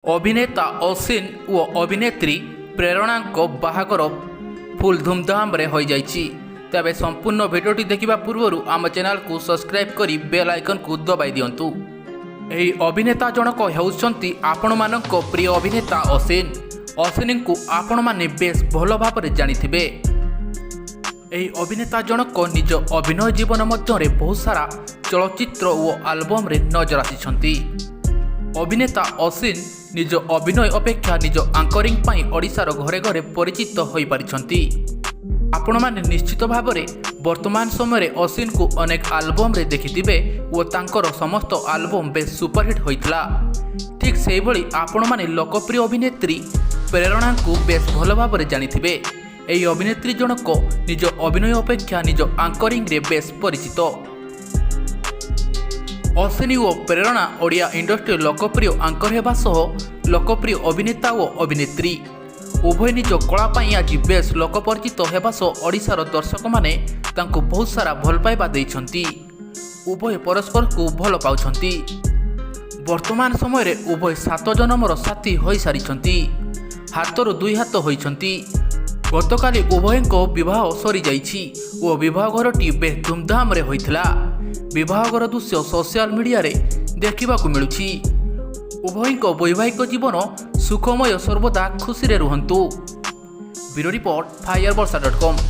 अभिनेता अश्विन और अभिनेत्री प्रेरणा बाहागर फुल धूमधाम रे हो जाइछि। तबे संपूर्ण भिडियोटी देखिबा पूर्व आम चैनल को सब्सक्राइब करी बेल आइकन को दबाई दियंतु। एही अभिनेता जनक हेउछंती आपण मानक प्रिय अभिनेता अश्विन। अश्विन को आपण माने बेस भल भाव जानिथिबे। एही अभिनेता जनक निज अभिनय जीवन मध्य बहुत सारा चलचित्र और आल्बम रे नजर आसिछंती। अभिनेता अश्विन निज अभिनय अपेक्षा निज आंकरिंग पाई ओडिशार घरे घरे परिचित होई पारिछंती। आपण माने निश्चित भाव में वर्तमान समय अश्विन को अनेक आल्बम रे देखिथिबे और तांकर समस्त आल्बम बेस सुपरहिट होइतला। ठीक सेही भली आपण माने लोकप्रिय अभिनेत्री प्रेरणा को बेस भल भाव में जानिथिबे। एही अभिनेत्री जनक निज अभिनय अपेक्षा निज आंकरिंग रे बेस परिचित। अश्विनी और प्रेरणा ओडिया इंडस्ट्री लोकप्रिय आंकर हेबा सह लोकप्रिय अभिनेता और अभिनेत्री। उभय निज कला पाई आज बेस लोकपरिचित हेबा सह ओडिशार दर्शक माने तांको बहुत सारा भल पाइबा दैछंती। उभय परस्पर को भल पाउछंती। वर्तमान समय रे उभय 7 जन्मर साथी होई सारिछंती। हाथर 2 हाथ होइछंती। गतकाली उभयंको विवाह सरी जाइछि और विवाह घरटी बेस धूमधाम रे होइथिला। विवाह घर दृश्य सोशल मीडिया रे देखिबाकू मिलुछि। उभयंको वैवाहिक जीवन सुखमय सर्वदा खुशी रे रुहंतु। Bureau report FireBarsha.com।